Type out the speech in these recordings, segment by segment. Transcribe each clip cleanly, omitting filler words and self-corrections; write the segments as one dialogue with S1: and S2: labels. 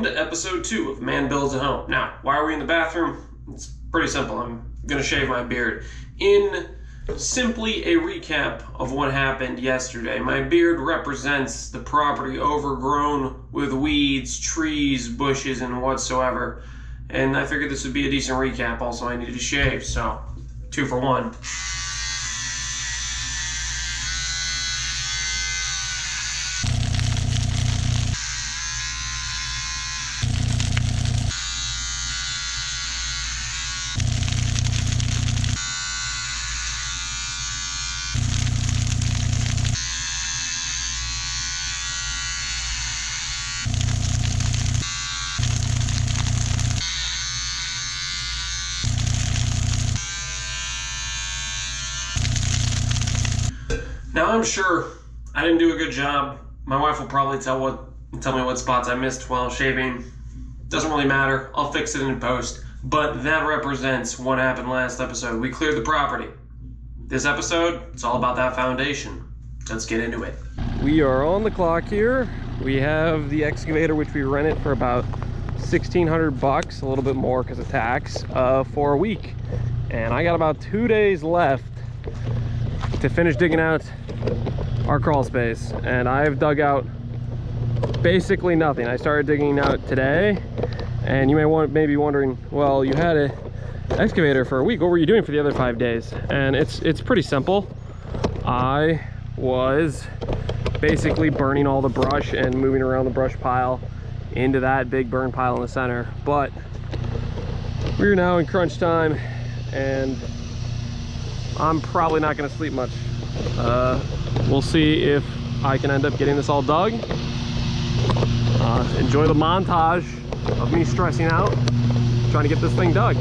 S1: Welcome to episode 2 of Man Builds a Home. Now, why are we in the bathroom? It's pretty simple. I'm gonna shave my beard. In simply a recap of what happened yesterday, my beard represents the property overgrown with weeds, trees, bushes, and whatsoever. And I figured this would be a decent recap. Also, I needed to shave, so 2 for 1. Now I'm sure I didn't do a good job. My wife will probably tell me what spots I missed while shaving. Doesn't really matter. I'll fix it in post. But that represents what happened last episode. We cleared the property. This episode, it's all about that foundation. Let's get into it. We are on the clock here. We have the excavator, which we rented for about $1,600, a little bit more because of tax, for a week. And I got about 2 days left to finish digging out our crawl space, and I've dug out basically nothing. I started digging out today, and you may be wondering, well, you had an excavator for a week, what were you doing for the other 5 days? And it's pretty simple. I was basically burning all the brush and moving around the brush pile into that big burn pile in the center. But we're now in crunch time, and I'm probably not going to sleep much. We'll see if I can end up getting this all dug. Enjoy the montage of me stressing out, trying to get this thing dug.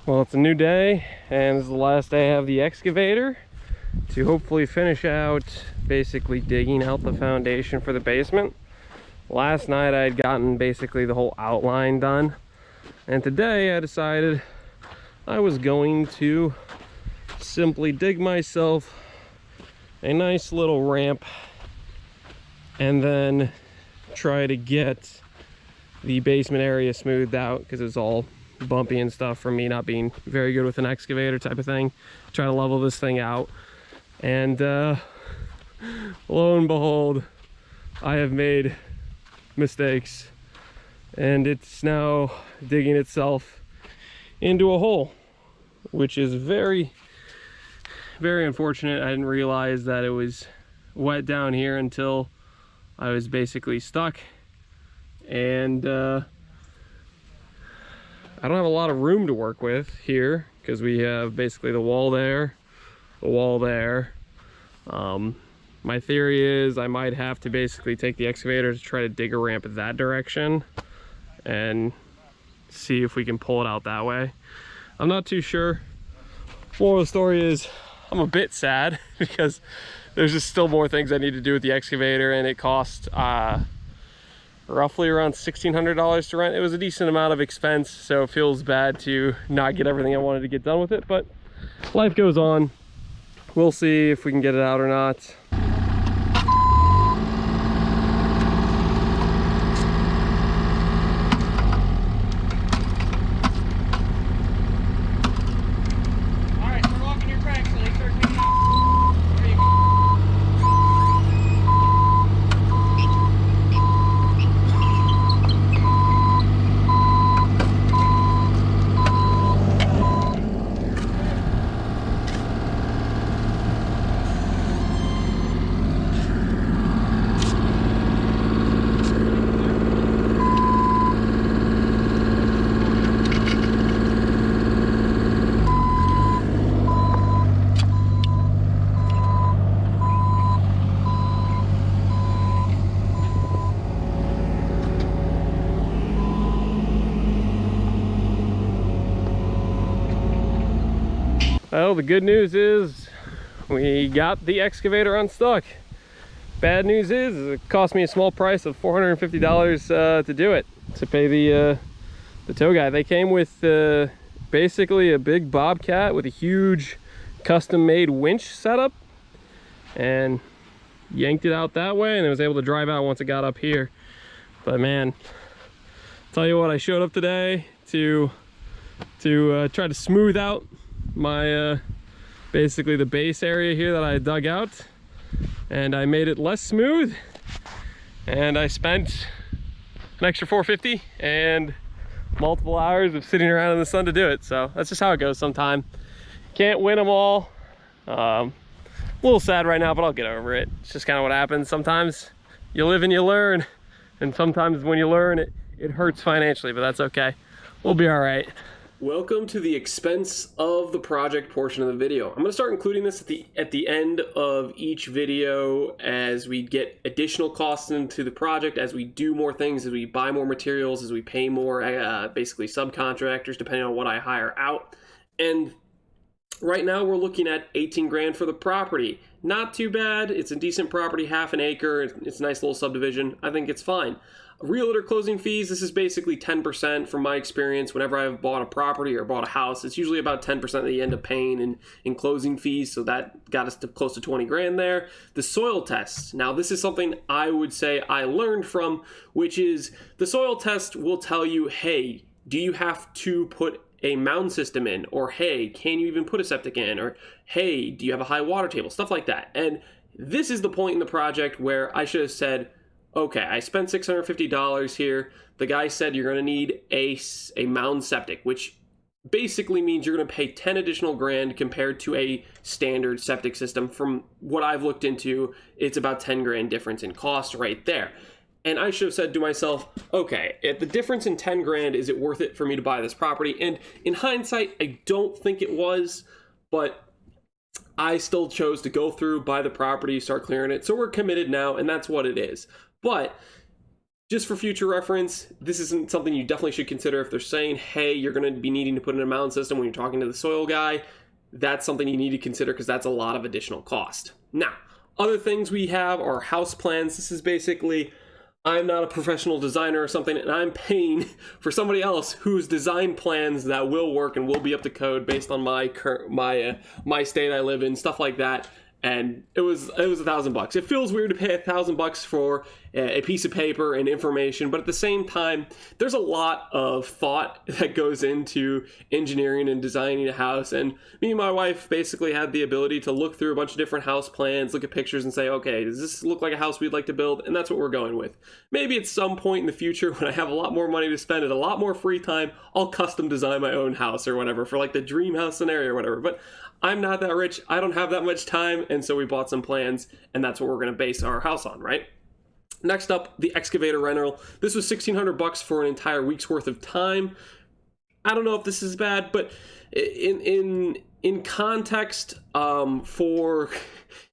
S1: Well, it's a new day, and this is the last day I have the excavator to hopefully finish out basically digging out the foundation for the basement. Last night I had gotten basically the whole outline done, and today I decided I was going to simply dig myself a nice little ramp and then try to get the basement area smoothed out, because it's all bumpy and stuff from me not being very good with an excavator type of thing. Try to level this thing out, and lo and behold, I have made mistakes, and it's now digging itself into a hole, which is very, very unfortunate. I didn't realize that it was wet down here until I was basically stuck, and I don't have a lot of room to work with here, because we have basically the wall there, the wall there. My theory is I might have to basically take the excavator to try to dig a ramp that direction and see if we can pull it out that way. I'm not too sure. Moral of the story is I'm a bit sad because there's just still more things I need to do with the excavator, and it cost roughly around $1,600 to rent. It was a decent amount of expense, so it feels bad to not get everything I wanted to get done with it, but life goes on. We'll see if we can get it out or not. Well, the good news is we got the excavator unstuck. Bad news is it cost me a small price of $450 to do it, to pay the tow guy. They came with basically a big bobcat with a huge custom-made winch setup, and yanked it out that way, and it was able to drive out once it got up here. But man, tell you what, I showed up today to try to smooth out my basically the base area here that I dug out, and I made it less smooth, and I spent an extra $450 and multiple hours of sitting around in the sun to do it. So that's just how it goes sometimes. Can't win them all. A little sad right now, but I'll get over it. It's just kind of what happens. Sometimes you live and you learn, and sometimes when you learn it hurts financially, but that's okay. We'll be all right. Welcome to the expense of the project portion of the video. I'm going to start including this at the end of each video as we get additional costs into the project, as we do more things, as we buy more materials, as we pay more basically subcontractors depending on what I hire out. And right now we're looking at 18 grand for the property. Not too bad. It's a decent property, half an acre. It's a nice little subdivision. I think it's fine. Realtor closing fees, this is basically 10% from my experience. Whenever I've bought a property or bought a house, it's usually about 10% that you end up paying in closing fees, so that got us to close to 20 grand there. The soil test, now this is something I would say I learned from, which is the soil test will tell you, hey, do you have to put a mound system in? Or hey, can you even put a septic in? Or hey, do you have a high water table? Stuff like that. And this is the point in the project where I should have said, okay, I spent $650 here. The guy said you're going to need a mound septic, which basically means you're going to pay 10 additional grand compared to a standard septic system. From what I've looked into, it's about 10 grand difference in cost right there. And I should have said to myself, okay, if the difference in 10 grand, is it worth it for me to buy this property? And in hindsight, I don't think it was, but I still chose to go through, buy the property, start clearing it. So we're committed now, and that's what it is. But just for future reference, this isn't something you definitely should consider if they're saying, hey, you're going to be needing to put in a mound system when you're talking to the soil guy. That's something you need to consider because that's a lot of additional cost. Now, other things we have are house plans. This is basically, I'm not a professional designer or something, and I'm paying for somebody else whose design plans that will work and will be up to code based on my state I live in, stuff like that. And it was $1,000. It feels weird to pay $1,000 for a piece of paper and information, but at the same time, there's a lot of thought that goes into engineering and designing a house. And me and my wife basically had the ability to look through a bunch of different house plans, look at pictures, and say, okay, does this look like a house we'd like to build? And that's what we're going with. Maybe at some point in the future, when I have a lot more money to spend and a lot more free time, I'll custom design my own house or whatever for like the dream house scenario or whatever. But I'm not that rich. I don't have that much time. And so we bought some plans, and that's what we're going to base our house on, right? Next up, the excavator rental. This was $1,600 for an entire week's worth of time. I don't know if this is bad, but in context, for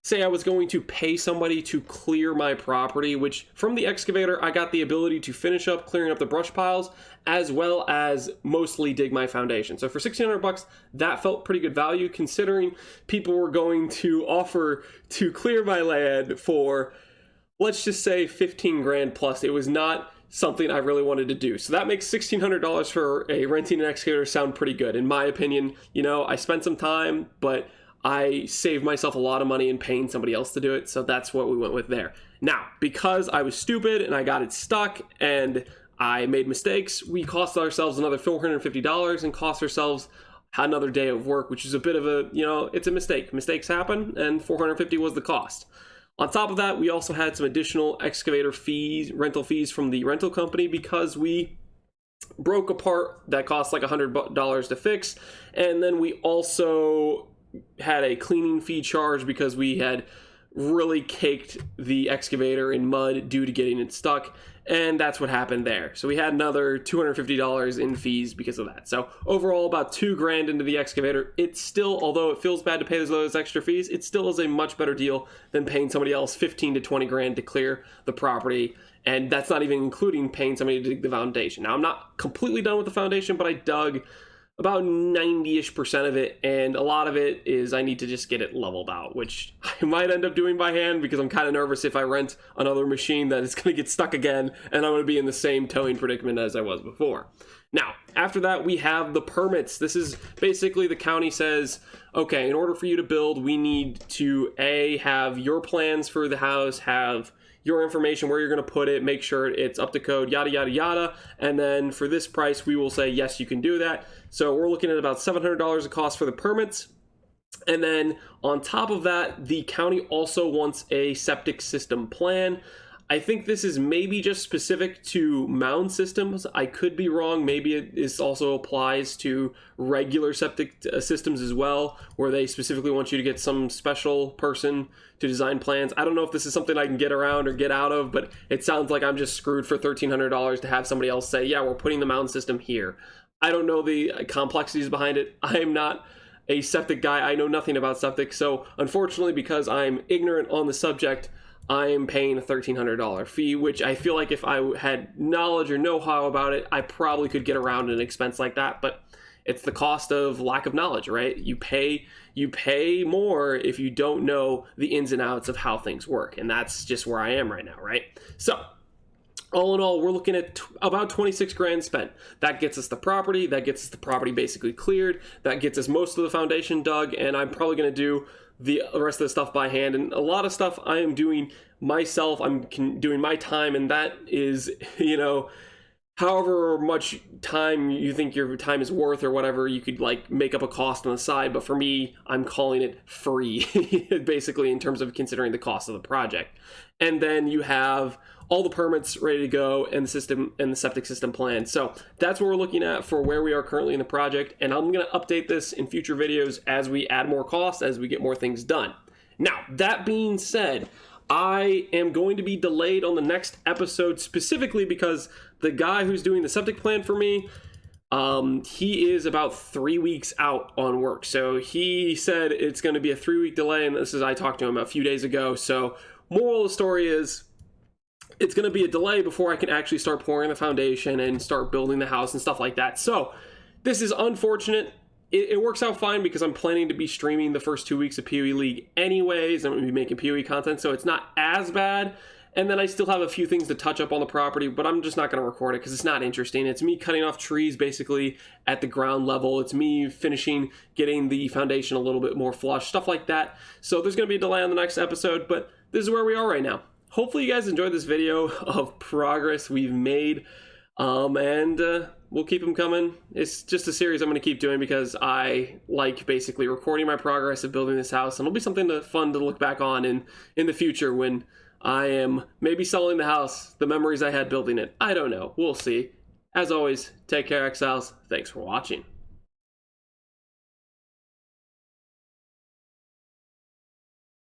S1: say I was going to pay somebody to clear my property, which from the excavator I got the ability to finish up clearing up the brush piles as well as mostly dig my foundation. So for $1,600, that felt pretty good value considering people were going to offer to clear my land for, let's just say, 15 grand plus. It was not something I really wanted to do. So that makes $1,600 for a renting an excavator sound pretty good. In my opinion, you know, I spent some time, but I saved myself a lot of money in paying somebody else to do it. So that's what we went with there. Now, because I was stupid and I got it stuck and I made mistakes, we cost ourselves another $450 and cost ourselves another day of work, which is a bit of a, you know, it's a mistake. Mistakes happen, and $450 was the cost. On top of that, we also had some additional excavator fees, rental fees from the rental company because we broke a part that cost like $100 to fix. And then we also had a cleaning fee charge because we had really caked the excavator in mud due to getting it stuck. And that's what happened there. So we had another $250 in fees because of that. So overall, about $2 grand into the excavator. It's still, although it feels bad to pay those extra fees, it still is a much better deal than paying somebody else 15 to 20 grand to clear the property. And that's not even including paying somebody to dig the foundation. Now, I'm not completely done with the foundation, but I dug about 90-ish% of it, and a lot of it is I need to just get it leveled out, which I might end up doing by hand because I'm kind of nervous if I rent another machine that it's going to get stuck again and I'm going to be in the same towing predicament as I was before. Now, after that, we have the permits. This is basically the county says, okay, in order for you to build, we need to have your plans for the house, have your information, where you're going to put it, make sure it's up to code, yada, yada, yada. And then for this price, we will say, yes, you can do that. So we're looking at about $700 a cost for the permits. And then on top of that, the county also wants a septic system plan. I think this is maybe just specific to mound systems. I could be wrong. Maybe it also applies to regular septic systems as well, where they specifically want you to get some special person to design plans. I don't know if this is something I can get around or get out of, but it sounds like I'm just screwed for $1,300 to have somebody else say, yeah, we're putting the mound system here. I don't know the complexities behind it. I am not a septic guy. I know nothing about septic. So unfortunately, because I'm ignorant on the subject, I am paying a $1,300 fee, which I feel like if I had knowledge or know-how about it, I probably could get around an expense like that. But it's the cost of lack of knowledge, right? You pay more if you don't know the ins and outs of how things work. And that's just where I am right now, right? So all in all, we're looking at about 26 grand spent. That gets us the property. That gets us the property basically cleared. That gets us most of the foundation dug. And I'm probably going to do the rest of the stuff by hand. And a lot of stuff I am doing myself. I'm doing my time. And that is, you know, however much time you think your time is worth or whatever, you could like make up a cost on the side. But for me, I'm calling it free, basically, in terms of considering the cost of the project. And then you have all the permits ready to go and the system and the septic system plan. So that's what we're looking at for where we are currently in the project. And I'm going to update this in future videos as we add more costs, as we get more things done. Now, that being said, I am going to be delayed on the next episode specifically because the guy who's doing the septic plan for me, he is about 3 weeks out on work. So he said it's going to be a 3-week delay. And I talked to him a few days ago. So moral of the story is, it's going to be a delay before I can actually start pouring the foundation and start building the house and stuff like that. So this is unfortunate. It works out fine because I'm planning to be streaming the first 2 weeks of PoE League anyways. I'm going to be making PoE content, so it's not as bad. And then I still have a few things to touch up on the property, but I'm just not going to record it because it's not interesting. It's me cutting off trees basically at the ground level. It's me finishing getting the foundation a little bit more flush, stuff like that. So there's going to be a delay on the next episode, but this is where we are right now. Hopefully you guys enjoyed this video of progress we've made, and we'll keep them coming. It's just a series I'm going to keep doing because I like basically recording my progress of building this house, and it'll be something fun to look back on in the future when I am maybe selling the house, the memories I had building it. I don't know. We'll see. As always, take care, Exiles. Thanks for watching.